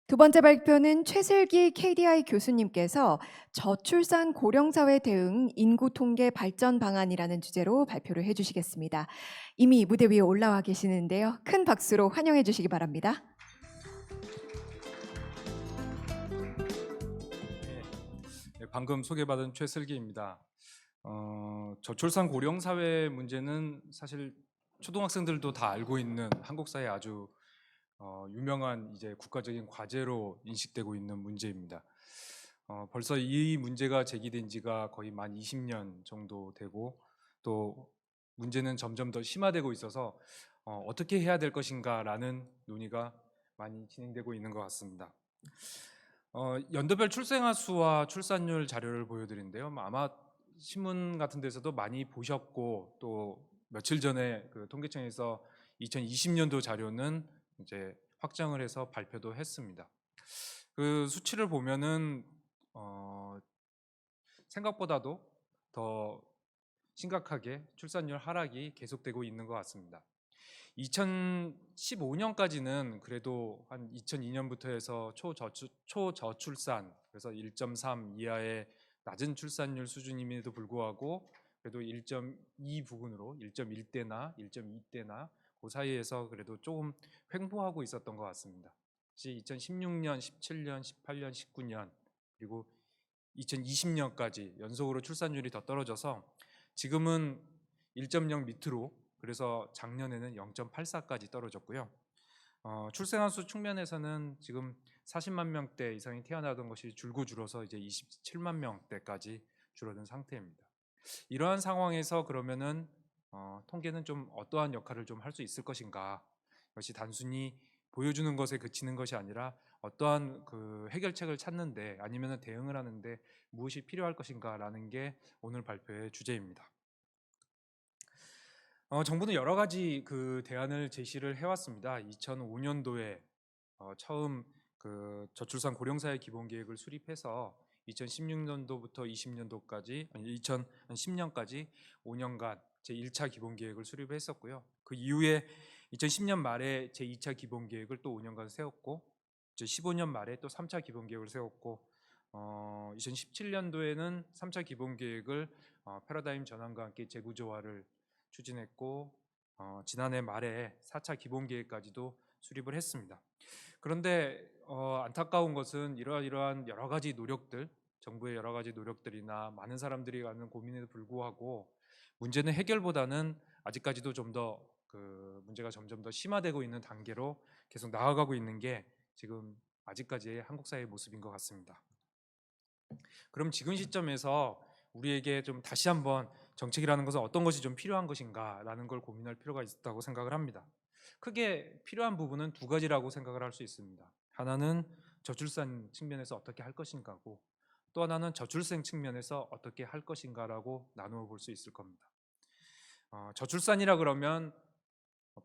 두 번째 발표는 최슬기 KDI 교수님께서 저출산 고령사회 대응 인구 통계 발전 방안이라는 주제로 발표를 해주시겠습니다. 이미 무대 위에 올라와 계시는데요. 큰 박수로 환영해 주시기 바랍니다. 방금 소개받은 최슬기입니다. 저출산 고령 사회 문제는 사실 초등학생들도 다 알고 있는 한국 사회 아주 유명한 이제 국가적인 과제로 인식되고 있는 문제입니다. 벌써 이 문제가 제기된 지가 거의 만 20년 정도 되고 또 문제는 점점 더 심화되고 있어서 어떻게 해야 될 것인가라는 논의가 많이 진행되고 있는 것 같습니다. 연도별 출생아 수와 출산율 자료를 보여드리는데요. 아마 신문 같은 데서도 많이 보셨고 또 며칠 전에 그 통계청에서 2020년도 자료는 이제 확정을 해서 발표도 했습니다. 그 수치를 보면은 생각보다도 더 심각하게 출산율 하락이 계속되고 있는 것 같습니다. 2015년까지는 그래도 한 2002년부터 해서 초저출산, 그래서 1.3 이하의 낮은 출산율 수준임에도 불구하고 그래도 1.2 부근으로 1.1대나 1.2대나 그 사이에서 그래도 조금 횡보하고 있었던 것 같습니다. 2016년, 17년, 18년, 19년 그리고 2020년까지 연속으로 출산율이 더 떨어져서 지금은 1.0 밑으로, 그래서 작년에는 0.84까지 떨어졌고요. 출생아 수 측면에서는 지금 40만 명대 이상이 태어나던 것이 줄고 줄어서 이제 27만 명대까지 줄어든 상태입니다. 이러한 상황에서 그러면은 통계는 좀 어떠한 역할을 좀 할 수 있을 것인가? 이것이 단순히 보여주는 것에 그치는 것이 아니라 어떠한 그 해결책을 찾는데 아니면 대응을 하는데 무엇이 필요할 것인가라는 게 오늘 발표의 주제입니다. 정부는 여러 가지 그 대안을 제시를 해왔습니다. 2005년도에 처음 그 저출산 고령사회 기본계획을 수립해서 2016년도부터 20년도까지, 아니 2010년까지 5년간 제1차 기본계획을 수립했었고요. 그 이후에 2010년 말에 제2차 기본계획을 또 5년간 세웠고, 이제 15년 말에 또 3차 기본계획을 세웠고, 2017년도에는 3차 기본계획을 패러다임 전환과 함께 재구조화를 추진했고, 지난해 말에 4차 기본계획까지도 수립을 했습니다. 그런데 안타까운 것은 이러한 여러 가지 노력들, 정부의 여러 가지 노력들이나 많은 사람들이 하는 고민에도 불구하고 문제는 해결보다는 아직까지도 좀 더 그 문제가 점점 더 심화되고 있는 단계로 계속 나아가고 있는 게 지금 아직까지의 한국 사회의 모습인 것 같습니다. 그럼 지금 시점에서 우리에게 좀 다시 한번 정책이라는 것은 어떤 것이 좀 필요한 것인가라는 걸 고민할 필요가 있다고 생각을 합니다. 크게 필요한 부분은 두 가지라고 생각을 할 수 있습니다. 하나는 저출산 측면에서 어떻게 할 것인가고, 또 하나는 저출생 측면에서 어떻게 할 것인가라고 나누어 볼 수 있을 겁니다. 저출산이라 그러면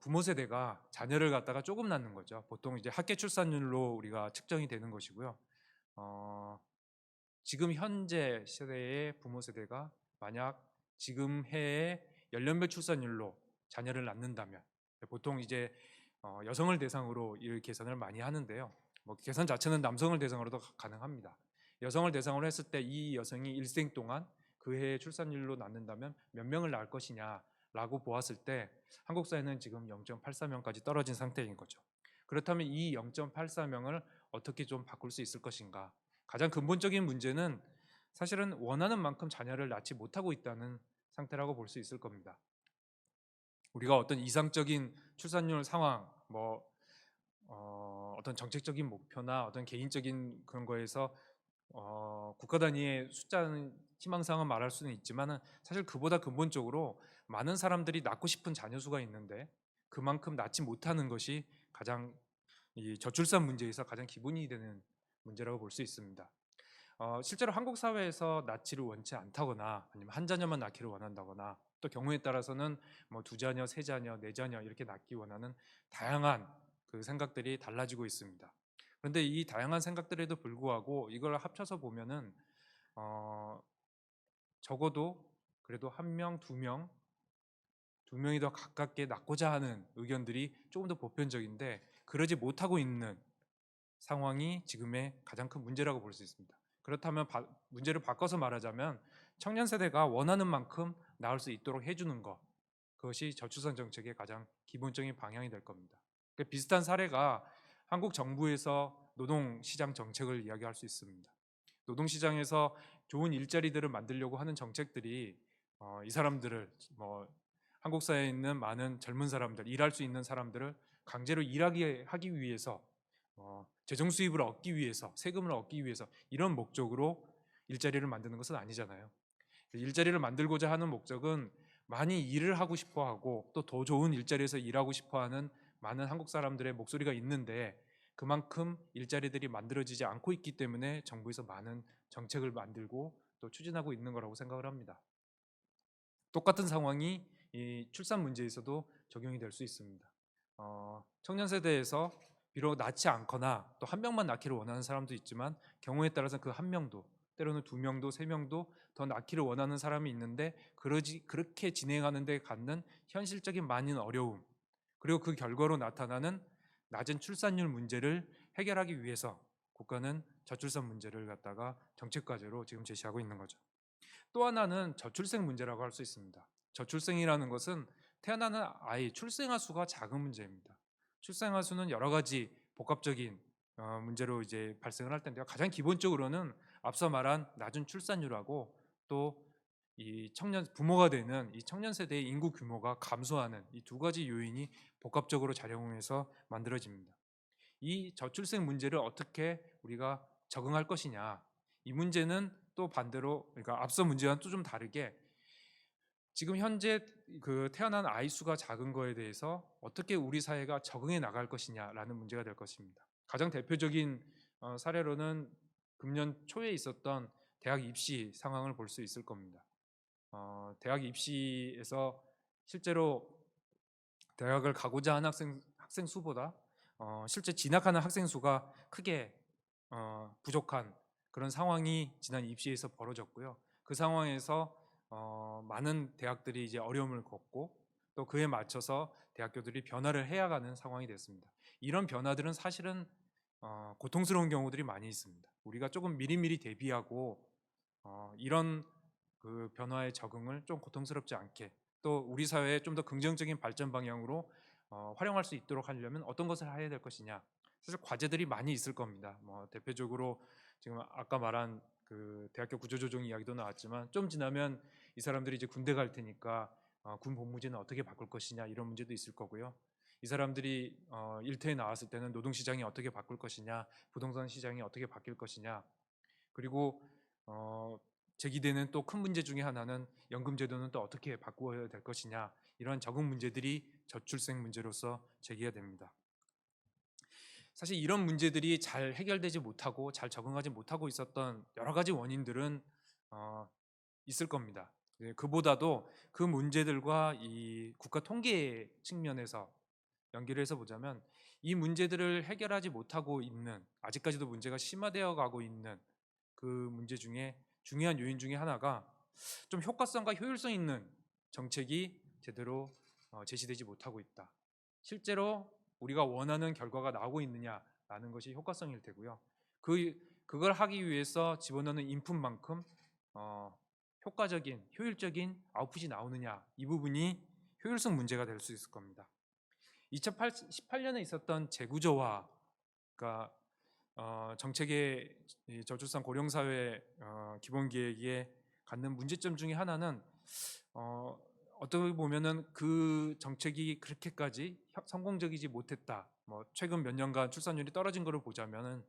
부모 세대가 자녀를 갖다가 조금 낳는 거죠. 보통 이제 학계 출산율로 우리가 측정이 되는 것이고요. 지금 현재 세대의 부모 세대가 만약 지금 해의 연령별 출산율로 자녀를 낳는다면, 보통 이제 여성을 대상으로 이 계산을 많이 하는데요. 뭐 계산 자체는 남성을 대상으로도 가능합니다. 여성을 대상으로 했을 때 이 여성이 일생 동안 그 해의 출산율로 낳는다면 몇 명을 낳을 것이냐라고 보았을 때 한국 사회는 지금 0.84명까지 떨어진 상태인 거죠. 그렇다면 이 0.84명을 어떻게 좀 바꿀 수 있을 것인가? 가장 근본적인 문제는 사실은 원하는 만큼 자녀를 낳지 못하고 있다는 상태라고 볼 수 있을 겁니다. 우리가 어떤 이상적인 출산율 상황, 어떤 정책적인 목표나 어떤 개인적인 그런 거에서 국가 단위의 숫자는 희망상은 말할 수는 있지만 사실 그보다 근본적으로 많은 사람들이 낳고 싶은 자녀 수가 있는데 그만큼 낳지 못하는 것이 가장 이 저출산 문제에서 가장 기본이 되는 문제라고 볼 수 있습니다. 실제로 한국 사회에서 낳지를 원치 않다거나 아니면 한 자녀만 낳기를 원한다거나 또 경우에 따라서는 뭐 두 자녀, 세 자녀, 네 자녀 이렇게 낳기 원하는 다양한 그 생각들이 달라지고 있습니다. 그런데 이 다양한 생각들에도 불구하고 이걸 합쳐서 보면은 적어도 그래도 한 명, 두 명이 더 가깝게 낳고자 하는 의견들이 조금 더 보편적인데 그러지 못하고 있는 상황이 지금의 가장 큰 문제라고 볼 수 있습니다. 그렇다면 문제를 바꿔서 말하자면 청년 세대가 원하는 만큼 나올 수 있도록 해주는 것, 그것이 저출산 정책의 가장 기본적인 방향이 될 겁니다. 비슷한 사례가 한국 정부에서 노동시장 정책을 이야기할 수 있습니다. 노동시장에서 좋은 일자리들을 만들려고 하는 정책들이 이 사람들을 한국 사회에 있는 많은 젊은 사람들, 일할 수 있는 사람들을 강제로 일하게 하기 위해서 재정 수입을 얻기 위해서, 세금을 얻기 위해서 이런 목적으로 일자리를 만드는 것은 아니잖아요. 일자리를 만들고자 하는 목적은 많이 일을 하고 싶어하고 또 더 좋은 일자리에서 일하고 싶어하는 많은 한국 사람들의 목소리가 있는데, 그만큼 일자리들이 만들어지지 않고 있기 때문에 정부에서 많은 정책을 만들고 또 추진하고 있는 거라고 생각을 합니다. 똑같은 상황이 이 출산 문제에서도 적용이 될 수 있습니다. 청년 세대에서 비록 낳지 않거나 또 한 명만 낳기를 원하는 사람도 있지만, 경우에 따라서 그 한 명도, 때로는 두 명도 세 명도 더 낳기를 원하는 사람이 있는데, 그렇게 진행하는 데 갖는 현실적인 많은 어려움, 그리고 그 결과로 나타나는 낮은 출산율 문제를 해결하기 위해서 국가는 저출산 문제를 갖다가 정책 과제로 지금 제시하고 있는 거죠. 또 하나는 저출생 문제라고 할 수 있습니다. 저출생이라는 것은 태어나는 아이 출생아 수가 작은 문제입니다. 출생아 수는 여러 가지 복합적인 문제로 이제 발생을 할 텐데요. 가장 기본적으로는 앞서 말한 낮은 출산율하고 또 이 청년 부모가 되는 이 청년 세대의 인구 규모가 감소하는 이 두 가지 요인이 복합적으로 작용해서 만들어집니다. 이 저출생 문제를 어떻게 우리가 적응할 것이냐, 이 문제는 또 반대로, 그러니까 앞서 문제와는 또 좀 다르게 지금 현재 그 태어난 아이 수가 작은 거에 대해서 어떻게 우리 사회가 적응해 나갈 것이냐라는 문제가 될 것입니다. 가장 대표적인 사례로는 금년 초에 있었던 대학 입시 상황을 볼 수 있을 겁니다. 대학 입시에서 실제로 대학을 가고자 하는 학생 수보다 실제 진학하는 학생 수가 크게 부족한 그런 상황이 지난 입시에서 벌어졌고요. 그 상황에서 많은 대학들이 이제 어려움을 겪고 또 그에 맞춰서 대학교들이 변화를 해야 가는 상황이 됐습니다. 이런 변화들은 사실은 고통스러운 경우들이 많이 있습니다. 우리가 조금 미리미리 대비하고 이런 그 변화에 적응을 좀 고통스럽지 않게, 또 우리 사회에 좀 더 긍정적인 발전 방향으로 활용할 수 있도록 하려면 어떤 것을 해야 될 것이냐. 사실 과제들이 많이 있을 겁니다. 대표적으로 지금 아까 말한 그 대학교 구조조정 이야기도 나왔지만, 좀 지나면 이 사람들이 이제 군대 갈 테니까 군 복무제는 어떻게 바꿀 것이냐, 이런 문제도 있을 거고요. 이 사람들이 일터에 나왔을 때는 노동시장이 어떻게 바꿀 것이냐, 부동산 시장이 어떻게 바뀔 것이냐, 그리고 제기되는 또 큰 문제 중에 하나는 연금제도는 또 어떻게 바꾸어야 될 것이냐, 이런 적응 문제들이 저출생 문제로서 제기가 됩니다. 사실 이런 문제들이 잘 해결되지 못하고 잘 적응하지 못하고 있었던 여러 가지 원인들은 있을 겁니다. 그보다도 그 문제들과 이 국가 통계 측면에서 연기를 해서 보자면, 이 문제들을 해결하지 못하고 있는, 아직까지도 문제가 심화되어 가고 있는 그 문제 중에 중요한 요인 중에 하나가 좀 효과성과 효율성 있는 정책이 제대로 제시되지 못하고 있다. 실제로 우리가 원하는 결과가 나오고 있느냐라는 것이 효과성일 테고요. 그걸 하기 위해서 집어넣는 인풋만큼 효과적인, 효율적인 아웃풋이 나오느냐, 이 부분이 효율성 문제가 될 수 있을 겁니다. 2018년에 있었던 재구조화가 정책의 저출산 고령사회 기본계획에 갖는 문제점 중에 하나는 어떻게 보면은 그 정책이 그렇게까지 성공적이지 못했다. 최근 몇 년간 출산율이 떨어진 것을 보자면은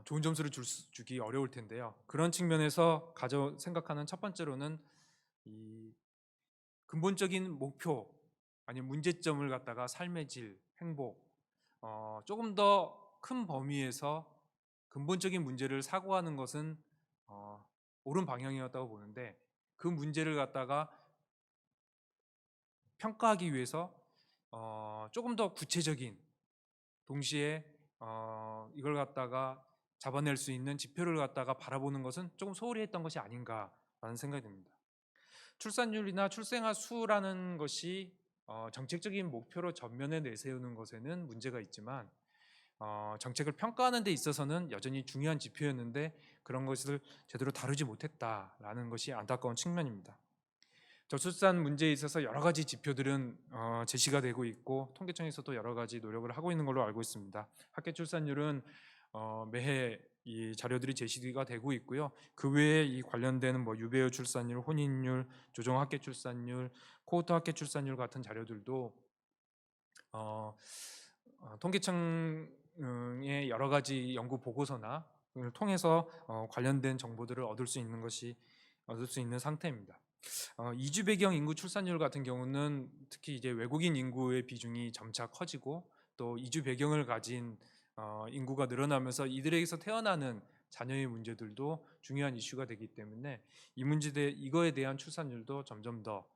좋은 점수를 주기 어려울 텐데요. 그런 측면에서 생각하는 첫 번째로는 이 근본적인 목표 아니면 문제점을 갖다가 삶의 질, 행복, 조금 더 큰 범위에서 근본적인 문제를 사고하는 것은 옳은 방향이었다고 보는데, 그 문제를 갖다가 평가하기 위해서 조금 더 구체적인, 동시에 이걸 갖다가 잡아낼 수 있는 지표를 갖다가 바라보는 것은 조금 소홀히 했던 것이 아닌가라는 생각이 듭니다. 출산율이나 출생아 수라는 것이 정책적인 목표로 전면에 내세우는 것에는 문제가 있지만, 정책을 평가하는 데 있어서는 여전히 중요한 지표였는데 그런 것을 제대로 다루지 못했다라는 것이 안타까운 측면입니다. 저출산 문제에 있어서 여러 가지 지표들은 제시가 되고 있고 통계청에서도 여러 가지 노력을 하고 있는 걸로 알고 있습니다. 학교 출산율은 매해 이 자료들이 제시가 되고 있고요. 그 외에 이 관련되는 유배우 출산율, 혼인율, 조정 학교 출산율, 코호트 학교 출산율 같은 자료들도 통계청의 여러 가지 연구 보고서나 을 통해서 관련된 정보들을 얻을 수 있는 상태입니다. 이주 배경 인구 출산율 같은 경우는 특히 이제 외국인 인구의 비중이 점차 커지고 또 이주 배경을 가진 인구가 늘어나면서 이들에게서 태어나는 자녀의 문제들도 중요한 이슈가 되기 때문에 이거에 대한 출산율도 점점 더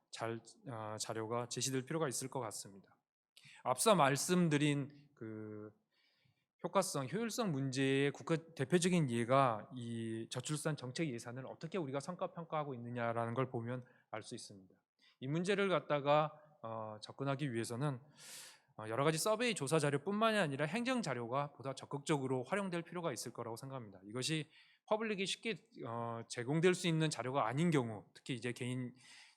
자료가 제시될 필요가 있을 것 같습니다. 앞서 말씀드린 그 효과성, 효율성 문제의 국가 대표적인 예가 이 저출산 정책 예산을 어떻게 우리가 성과 평가하고 있느냐라는 걸 보면 알 수 있습니다. 이 문제를 갖다가 접근하기 위해서는 여러 가지 서베이 조사 자료뿐만이 아니라 행정 자료가 보다 적극적으로 활용될 필요가 있을 거라고 생각합니다. 이것이 퍼블릭이 쉽게 제공될 수 있는 자료가 아닌 경우, 특히 이제 개인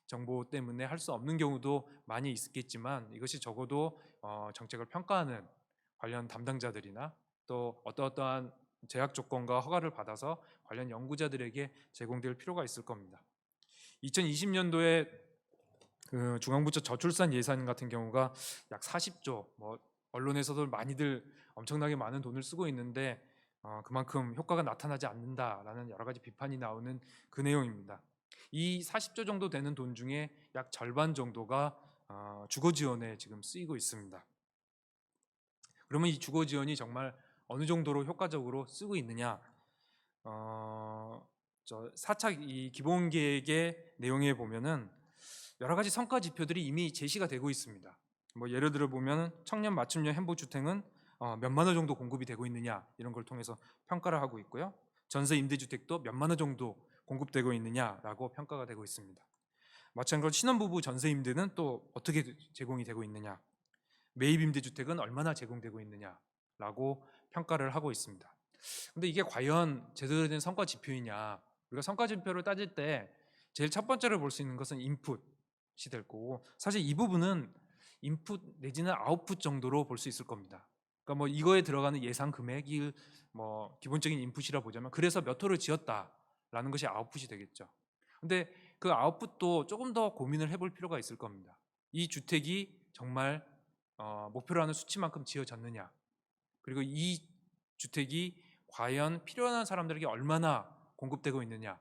정보 때문에 할 수 없는 경우도 많이 있겠지만 이것이 적어도 정책을 평가하는 관련 담당자들이나 또 어떠한 제약 조건과 허가를 받아서 관련 연구자들에게 제공될 필요가 있을 겁니다. 2020년도에 그 중앙부처 저출산 예산 같은 경우가 약 40조, 언론에서도 많이들 엄청나게 많은 돈을 쓰고 있는데 그만큼 효과가 나타나지 않는다라는 여러 가지 비판이 나오는 그 내용입니다. 이 40조 정도 되는 돈 중에 약 절반 정도가 주거 지원에 지금 쓰이고 있습니다. 그러면 이 주거 지원이 정말 어느 정도로 효과적으로 쓰고 있느냐? 4차 이 기본 계획의 내용에 보면은 여러 가지 성과 지표들이 이미 제시가 되고 있습니다. 예를 들어 보면 청년 맞춤형 행복 주택은 몇만 원 정도 공급이 되고 있느냐 이런 걸 통해서 평가를 하고 있고요. 전세 임대주택도 몇만 원 정도 공급되고 있느냐라고 평가가 되고 있습니다. 마찬가지로 신혼부부 전세 임대는 또 어떻게 제공이 되고 있느냐, 매입 임대주택은 얼마나 제공되고 있느냐라고 평가를 하고 있습니다. 근데 이게 과연 제대로 된 성과 지표이냐? 우리가 성과 지표를 따질 때 제일 첫 번째로 볼 수 있는 것은 인풋이 될 거고, 사실 이 부분은 인풋 내지는 아웃풋 정도로 볼 수 있을 겁니다. 그러니까 이거에 들어가는 예상 금액이 기본적인 인풋이라 보자면 그래서 몇 호를 지었다라는 것이 아웃풋이 되겠죠. 근데 그 아웃풋도 조금 더 고민을 해볼 필요가 있을 겁니다. 이 주택이 정말 목표로 하는 수치만큼 지어졌느냐, 그리고 이 주택이 과연 필요한 사람들에게 얼마나 공급되고 있느냐,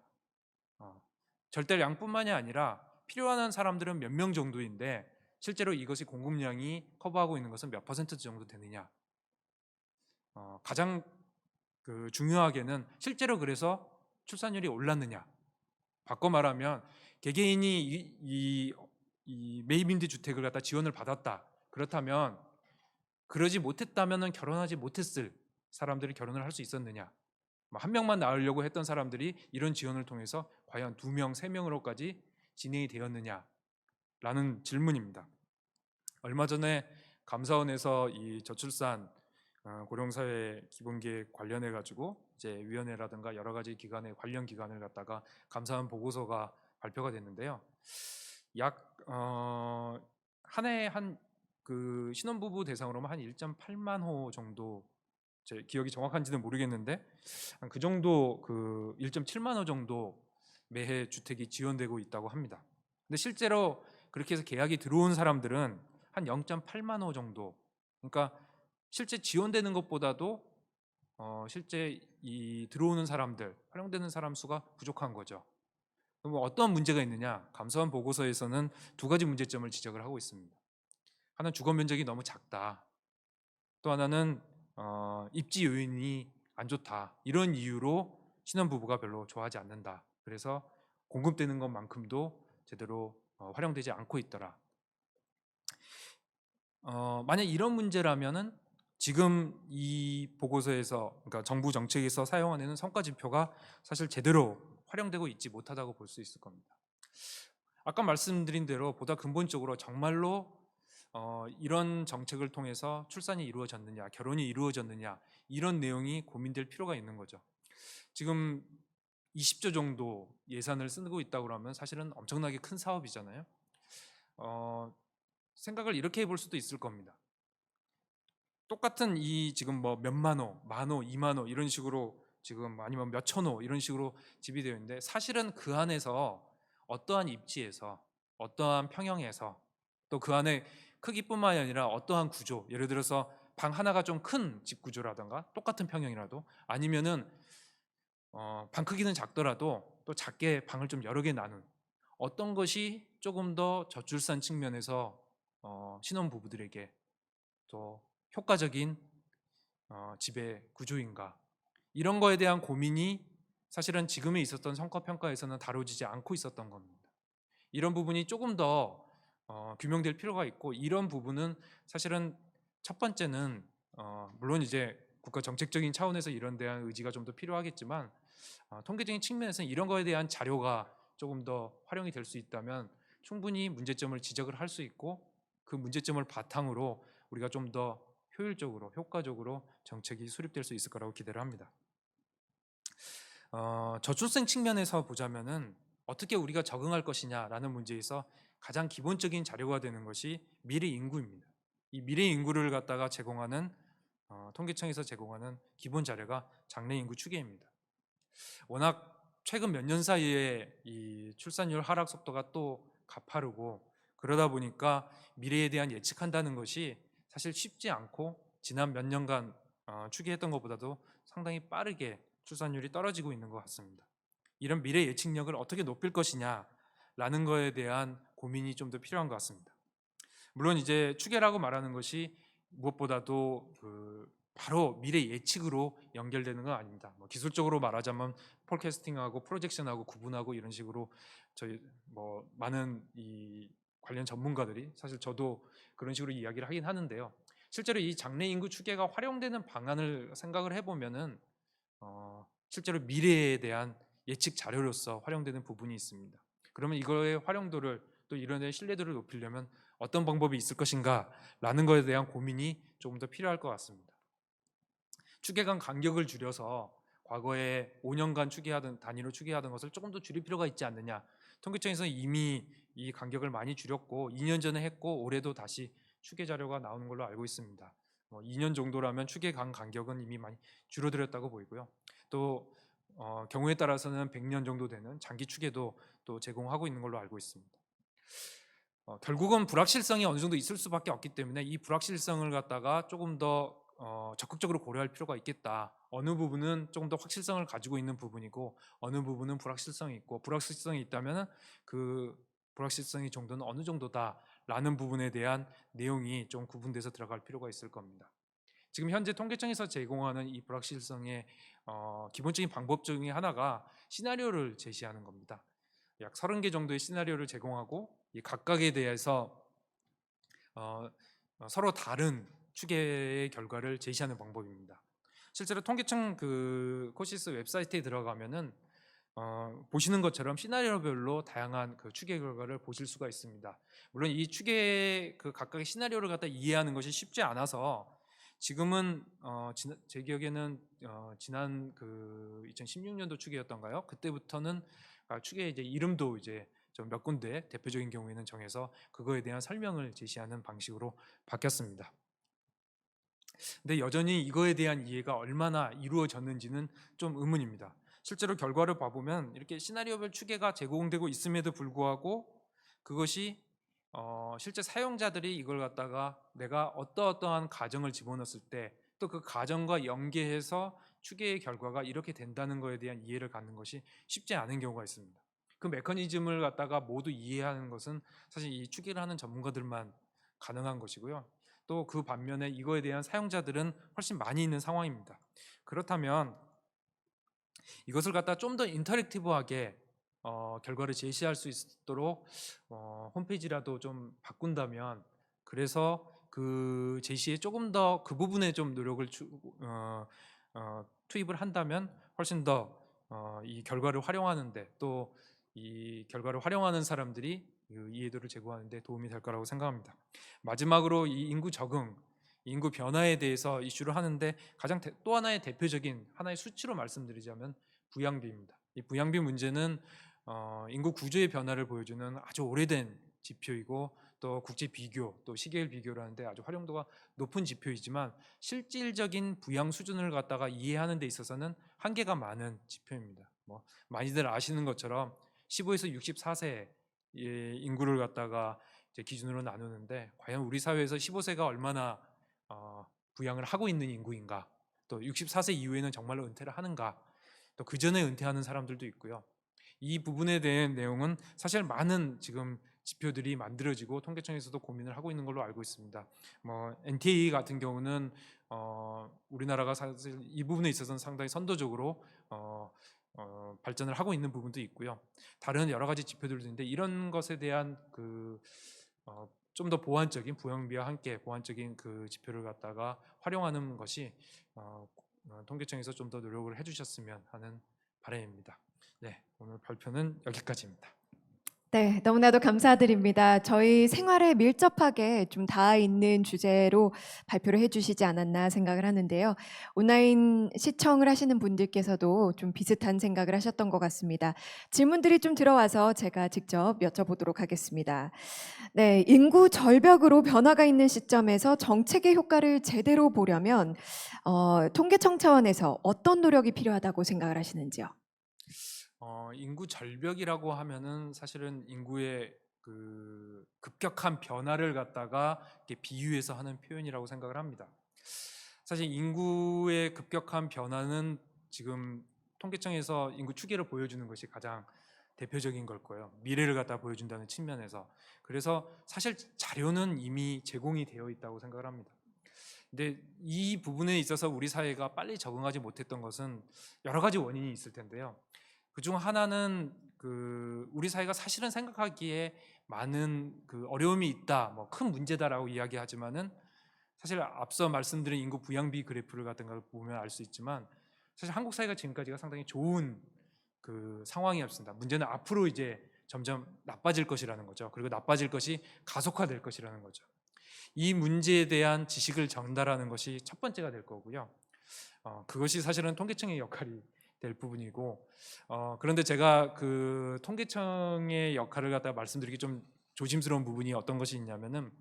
절대량뿐만이 아니라 필요한 사람들은 몇 명 정도인데 실제로 이것이 공급량이 커버하고 있는 것은 몇 퍼센트 정도 되느냐, 가장 중요하게는 실제로 그래서 출산율이 올랐느냐. 바꿔 말하면 개개인이 이 매입임대 주택을 갖다 지원을 받았다. 그렇다면 그러지 못했다면 결혼하지 못했을 사람들이 결혼을 할 수 있었느냐? 한 명만 낳으려고 했던 사람들이 이런 지원을 통해서 과연 2명, 3명으로까지 진행이 되었느냐라는 질문입니다. 얼마 전에 감사원에서 이 저출산 고령사회 기본계획 관련해 가지고 이제 위원회라든가 여러 가지 기관의 관련 기관을 갖다가 감사한 보고서가 발표가 됐는데요. 약 한 해에 그 신혼부부 대상으로만 한 1.8만 호 정도, 제 기억이 정확한지는 모르겠는데 그 정도, 그 1.7만 호 정도 매해 주택이 지원되고 있다고 합니다. 근데 실제로 그렇게 해서 계약이 들어온 사람들은 한 0.8만 호 정도. 그러니까 실제 지원되는 것보다도 실제 이 들어오는 사람들, 활용되는 사람 수가 부족한 거죠. 그럼 어떤 문제가 있느냐? 감사원 보고서에서는 두 가지 문제점을 지적을 하고 있습니다. 하나는 주거 면적이 너무 작다. 또 하나는 입지 요인이 안 좋다. 이런 이유로 신혼부부가 별로 좋아하지 않는다. 그래서 공급되는 것만큼도 제대로 활용되지 않고 있더라. 만약 이런 문제라면은 지금 이 보고서에서, 그러니까 정부 정책에서 사용하는 성과 지표가 사실 제대로 활용되고 있지 못하다고 볼 수 있을 겁니다. 아까 말씀드린 대로 보다 근본적으로 정말로 이런 정책을 통해서 출산이 이루어졌느냐, 결혼이 이루어졌느냐, 이런 내용이 고민될 필요가 있는 거죠. 지금 20조 정도 예산을 쓰고 있다고 그러면 사실은 엄청나게 큰 사업이잖아요. 생각을 이렇게 해볼 수도 있을 겁니다. 똑같은 이 지금 뭐 몇만 호, 만 호, 2만 호 이런 식으로 지금 아니면 몇천 호 이런 식으로 집이 되어 있는데, 사실은 그 안에서 어떠한 입지에서, 어떠한 평형에서, 또 그 안에 크기뿐만이 아니라 어떠한 구조, 예를 들어서 방 하나가 좀 큰 집 구조라던가 똑같은 평형이라도, 아니면은 방 크기는 작더라도 또 작게 방을 좀 여러 개 나눈, 어떤 것이 조금 더 저출산 측면에서 신혼부부들에게 또 효과적인 지배 구조인가, 이런 거에 대한 고민이 사실은 지금에 있었던 성과평가에서는 다뤄지지 않고 있었던 겁니다. 이런 부분이 조금 더 규명될 필요가 있고, 이런 부분은 사실은 첫 번째는 물론 이제 국가 정책적인 차원에서 이런 대한 의지가 좀 더 필요하겠지만, 통계적인 측면에서는 이런 거에 대한 자료가 조금 더 활용이 될 수 있다면 충분히 문제점을 지적을 할 수 있고, 그 문제점을 바탕으로 우리가 좀 더 효율적으로, 효과적으로 정책이 수립될 수 있을 거라고 기대를 합니다. 저출생 측면에서 보자면은 어떻게 우리가 적응할 것이냐라는 문제에서 가장 기본적인 자료가 되는 것이 미래 인구입니다. 이 미래 인구를 갖다가 제공하는 통계청에서 제공하는 기본 자료가 장래 인구 추계입니다. 워낙 최근 몇 년 사이에 이 출산율 하락 속도가 또 가파르고, 그러다 보니까 미래에 대한 예측한다는 것이 사실 쉽지 않고, 지난 몇 년간 추계했던 것보다도 상당히 빠르게 출산율이 떨어지고 있는 것 같습니다. 이런 미래 예측력을 어떻게 높일 것이냐라는 거에 대한 고민이 좀 더 필요한 것 같습니다. 물론 이제 추계라고 말하는 것이 무엇보다도 바로 미래 예측으로 연결되는 건 아닙니다. 뭐 기술적으로 말하자면 폴캐스팅하고 프로젝션하고 구분하고 이런 식으로 저희 뭐 많은 이 관련 전문가들이, 사실 저도 그런 식으로 이야기를 하긴 하는데요. 실제로 이 장래 인구 추계가 활용되는 방안을 생각을 해보면은 실제로 미래에 대한 예측 자료로서 활용되는 부분이 있습니다. 그러면 이거의 활용도를, 또 이런 데 신뢰도를 높이려면 어떤 방법이 있을 것인가 라는 것에 대한 고민이 조금 더 필요할 것 같습니다. 추계간 간격을 줄여서 과거에 5년간 추계하던, 단위로 추계하던 것을 조금 더 줄일 필요가 있지 않느냐. 통계청에서 이미 이 간격을 많이 줄였고 2년 전에 했고, 올해도 다시 추계 자료가 나오는 걸로 알고 있습니다. 2년 정도라면 추계간 간격은 이미 많이 줄어들었다고 보이고요. 또 경우에 따라서는 100년 정도 되는 장기 추계도 또 제공하고 있는 걸로 알고 있습니다. 결국은 불확실성이 어느 정도 있을 수밖에 없기 때문에 이 불확실성을 갖다가 조금 더 적극적으로 고려할 필요가 있겠다. 어느 부분은 조금 더 확실성을 가지고 있는 부분이고, 어느 부분은 불확실성이 있고, 불확실성이 있다면 그 불확실성의 정도는 어느 정도다라는 부분에 대한 내용이 좀 구분돼서 들어갈 필요가 있을 겁니다. 지금 현재 통계청에서 제공하는 이 불확실성의 기본적인 방법 중에 하나가 시나리오를 제시하는 겁니다. 약 30개 정도의 시나리오를 제공하고, 이 각각에 대해서 서로 다른 추계의 결과를 제시하는 방법입니다. 실제로 통계청 코시스 웹사이트에 들어가면은 보시는 것처럼 시나리오별로 다양한 추계 결과를 보실 수가 있습니다. 물론 이 추계 각각의 시나리오를 갖다 이해하는 것이 쉽지 않아서, 지금은 제 기억에는 지난 2016년도 추계였던가요? 그때부터는 추계 이제 이름도 이제 좀 몇 군데 대표적인 경우에는 정해서 그거에 대한 설명을 제시하는 방식으로 바뀌었습니다. 근데 여전히 이거에 대한 이해가 얼마나 이루어졌는지는 좀 의문입니다. 실제로 결과를 봐보면 이렇게 시나리오별 추계가 제공되고 있음에도 불구하고, 그것이 실제 사용자들이 이걸 갖다가 내가 어떠한 가정을 집어넣었을 때 또 그 가정과 연계해서 추계의 결과가 이렇게 된다는 것에 대한 이해를 갖는 것이 쉽지 않은 경우가 있습니다. 그 메커니즘을 갖다가 모두 이해하는 것은 사실 이 추계를 하는 전문가들만 가능한 것이고요. 또 그 반면에 이거에 대한 사용자들은 훨씬 많이 있는 상황입니다. 그렇다면 이것을 갖다 좀 더 인터랙티브하게 결과를 제시할 수 있도록 홈페이지라도 좀 바꾼다면, 그래서 그 제시에 조금 더 그 부분에 좀 노력을 투입을 한다면 훨씬 더 이 결과를 활용하는데, 또 이 결과를 활용하는 사람들이 그 이해도를 제고하는 데 도움이 될 거라고 생각합니다. 마지막으로 이 인구 적응, 인구 변화에 대해서 이슈를 하는데 또 하나의 대표적인 하나의 수치로 말씀드리자면 부양비입니다. 이 부양비 문제는 인구 구조의 변화를 보여주는 아주 오래된 지표이고 또 국제 비교, 또 시계열 비교를 하는데 아주 활용도가 높은 지표이지만 실질적인 부양 수준을 갖다가 이해하는 데 있어서는 한계가 많은 지표입니다. 많이들 아시는 것처럼 15에서 64세 인구를 갖다가 이제 기준으로 나누는데 과연 우리 사회에서 15세가 얼마나 부양을 하고 있는 인구인가, 또 64세 이후에는 정말로 은퇴를 하는가, 또 그 전에 은퇴하는 사람들도 있고요. 이 부분에 대한 내용은 사실 많은 지금 지표들이 만들어지고 통계청에서도 고민을 하고 있는 걸로 알고 있습니다. NTA 같은 경우는 우리나라가 사실 이 부분에 있어서는 상당히 선도적으로 발전을 하고 있는 부분도 있고요. 다른 여러 가지 지표들도 있는데 이런 것에 대한 좀 더 보완적인 부양비와 함께 보완적인 그 지표를 갖다가 활용하는 것이 통계청에서 좀 더 노력을 해주셨으면 하는 바람입니다. 네, 오늘 발표는 여기까지입니다. 네, 너무나도 감사드립니다. 저희 생활에 밀접하게 좀 닿아 있는 주제로 발표를 해주시지 않았나 생각을 하는데요. 온라인 시청을 하시는 분들께서도 좀 비슷한 생각을 하셨던 것 같습니다. 질문들이 좀 들어와서 제가 직접 여쭤보도록 하겠습니다. 네, 인구 절벽으로 변화가 있는 시점에서 정책의 효과를 제대로 보려면 통계청 차원에서 어떤 노력이 필요하다고 생각을 하시는지요? 인구 절벽이라고 하면은 사실은 인구의 그 급격한 변화를 갖다가 이렇게 비유해서 하는 표현이라고 생각을 합니다. 사실 인구의 급격한 변화는 지금 통계청에서 인구 추계를 보여주는 것이 가장 대표적인 걸 거예요. 미래를 갖다 보여준다는 측면에서. 그래서 사실 자료는 이미 제공이 되어 있다고 생각을 합니다. 근데 이 부분에 있어서 우리 사회가 빨리 적응하지 못했던 것은 여러 가지 원인이 있을 텐데요. 그중 하나는 우리 사회가 사실은 생각하기에 많은 어려움이 있다, 큰 문제다라고 이야기하지만은 사실 앞서 말씀드린 인구 부양비 그래프를 같은 걸 보면 알 수 있지만 사실 한국 사회가 지금까지가 상당히 좋은 상황이었습니다. 문제는 앞으로 이제 점점 나빠질 것이라는 거죠. 그리고 나빠질 것이 가속화될 것이라는 거죠. 이 문제에 대한 지식을 전달하는 것이 첫 번째가 될 거고요. 그것이 사실은 통계청의 역할이 될 부분이고, 그런데 제가 그 통계청의 역할을 갖다가 말씀드리기 좀 조심스러운 부분이 어떤 것이 있냐면은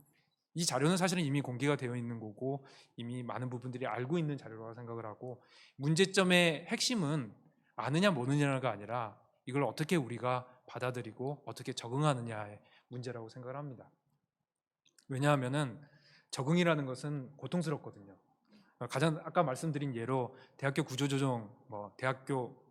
이 자료는 사실은 이미 공개가 되어 있는 거고 이미 많은 부분들이 알고 있는 자료라고 생각을 하고, 문제점의 핵심은 아느냐 모르느냐가 아니라 이걸 어떻게 우리가 받아들이고 어떻게 적응하느냐의 문제라고 생각을 합니다. 왜냐하면은 적응이라는 것은 고통스럽거든요. 가장 아까 말씀드린 예로 대학교 구조조정, 대학교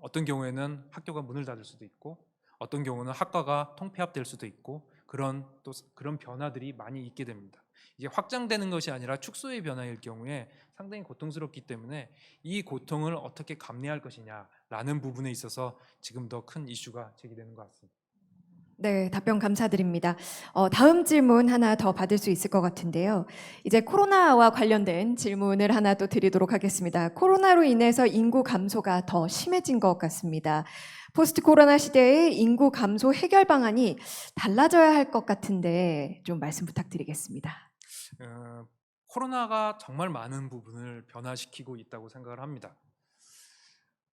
어떤 경우에는 학교가 문을 닫을 수도 있고 어떤 경우는 학과가 통폐합될 수도 있고 그런 변화들이 많이 있게 됩니다. 이게 확장되는 것이 아니라 축소의 변화일 경우에 상당히 고통스럽기 때문에 이 고통을 어떻게 감내할 것이냐라는 부분에 있어서 지금 더 큰 이슈가 제기되는 것 같습니다. 네, 답변 감사드립니다. 다음 질문 하나 더 받을 수 있을 것 같은데요. 이제 코로나와 관련된 질문을 하나 또 드리도록 하겠습니다. 코로나로 인해서 인구 감소가 더 심해진 것 같습니다. 포스트 코로나 시대의 인구 감소 해결 방안이 달라져야 할 것 같은데 좀 말씀 부탁드리겠습니다. 코로나가 정말 많은 부분을 변화시키고 있다고 생각을 합니다.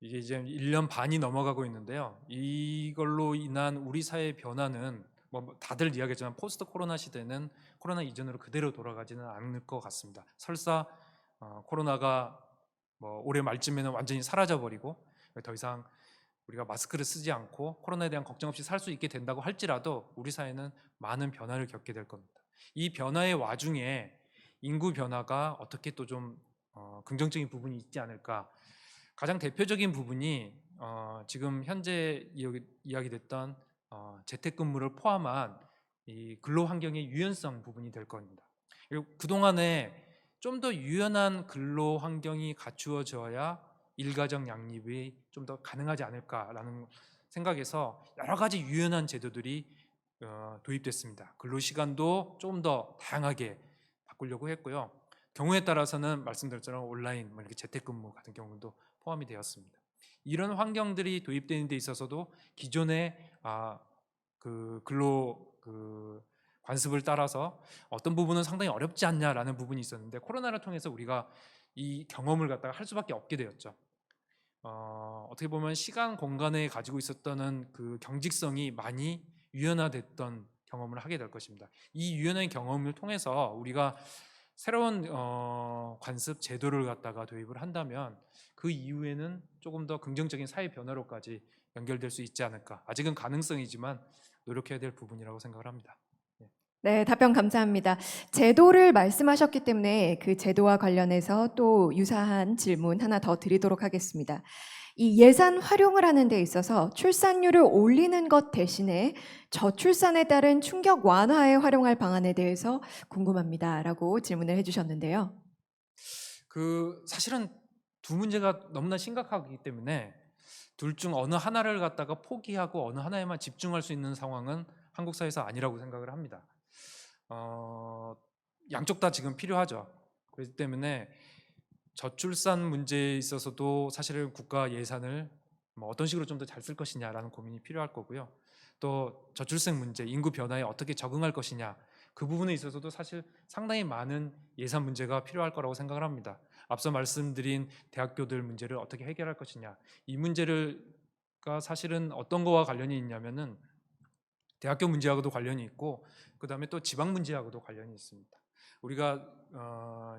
이게 이제 1년 반이 넘어가고 있는데요. 이걸로 인한 우리 사회의 변화는 다들 이야기했지만 포스트 코로나 시대는 코로나 이전으로 그대로 돌아가지는 않을 것 같습니다. 설사 코로나가 올해 말쯤에는 완전히 사라져버리고 더 이상 우리가 마스크를 쓰지 않고 코로나에 대한 걱정 없이 살 수 있게 된다고 할지라도 우리 사회는 많은 변화를 겪게 될 겁니다. 이 변화의 와중에 인구 변화가 어떻게 또 좀 긍정적인 부분이 있지 않을까. 가장 대표적인 부분이 지금 현재 이야기됐던 재택근무를 포함한 이 근로 환경의 유연성 부분이 될 겁니다. 그리고 그동안에 좀 더 유연한 근로 환경이 갖추어져야 일가정 양립이 좀 더 가능하지 않을까라는 생각에서 여러 가지 유연한 제도들이 도입됐습니다. 근로 시간도 좀 더 다양하게 바꾸려고 했고요. 경우에 따라서는 말씀드렸처럼 온라인, 이렇게 재택근무 같은 경우도 포함이 되었습니다. 이런 환경들이 도입되는 데 있어서도 기존의 그 근로 그 관습을 따라서 어떤 부분은 상당히 어렵지 않냐라는 부분이 있었는데 코로나를 통해서 우리가 이 경험을 갖다가 할 수밖에 없게 되었죠. 어떻게 보면 시간 공간에 가지고 있었던 그 경직성이 많이 유연화됐던 경험을 하게 될 것입니다. 이 유연한 경험을 통해서 우리가 새로운 관습 제도를 갖다가 도입을 한다면 그 이후에는 조금 더 긍정적인 사회 변화로까지 연결될 수 있지 않을까. 아직은 가능성이지만 노력해야 될 부분이라고 생각을 합니다. 네, 답변 감사합니다. 제도를 말씀하셨기 때문에 그 제도와 관련해서 또 유사한 질문 하나 더 드리도록 하겠습니다. 이 예산 활용을 하는 데 있어서 출산율을 올리는 것 대신에 저출산에 따른 충격 완화에 활용할 방안에 대해서 궁금합니다라고 질문을 해주셨는데요. 그 사실은 두 문제가 너무나 심각하기 때문에 둘 중 어느 하나를 갖다가 포기하고 어느 하나에만 집중할 수 있는 상황은 한국 사회에서 아니라고 생각을 합니다. 양쪽 다 지금 필요하죠. 그렇기 때문에 저출산 문제에 있어서도 사실은 국가 예산을 어떤 식으로 좀 더 잘 쓸 것이냐라는 고민이 필요할 거고요. 또 저출생 문제, 인구 변화에 어떻게 적응할 것이냐, 그 부분에 있어서도 사실 상당히 많은 예산 문제가 필요할 거라고 생각을 합니다. 앞서 말씀드린 대학교들 문제를 어떻게 해결할 것이냐, 이 문제가 사실은 어떤 거와 관련이 있냐면은 대학교 문제하고도 관련이 있고 그 다음에 또 지방 문제하고도 관련이 있습니다. 우리가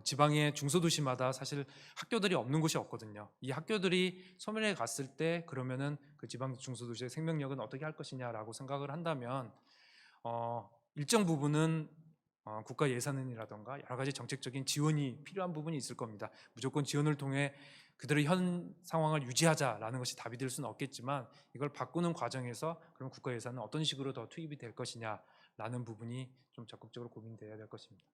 지방의 중소도시마다 사실 학교들이 없는 곳이 없거든요. 이 학교들이 소멸해 갔을 때 그러면은 그 지방 중소도시의 생명력은 어떻게 할 것이냐라고 생각을 한다면 일정 부분은 국가 예산이라던가 여러 가지 정책적인 지원이 필요한 부분이 있을 겁니다. 무조건 지원을 통해 그들의 현 상황을 유지하자라는 것이 답이 될 수는 없겠지만 이걸 바꾸는 과정에서 그럼 국가 예산은 어떤 식으로 더 투입이 될 것이냐라는 부분이 좀 적극적으로 고민돼야 될 것입니다.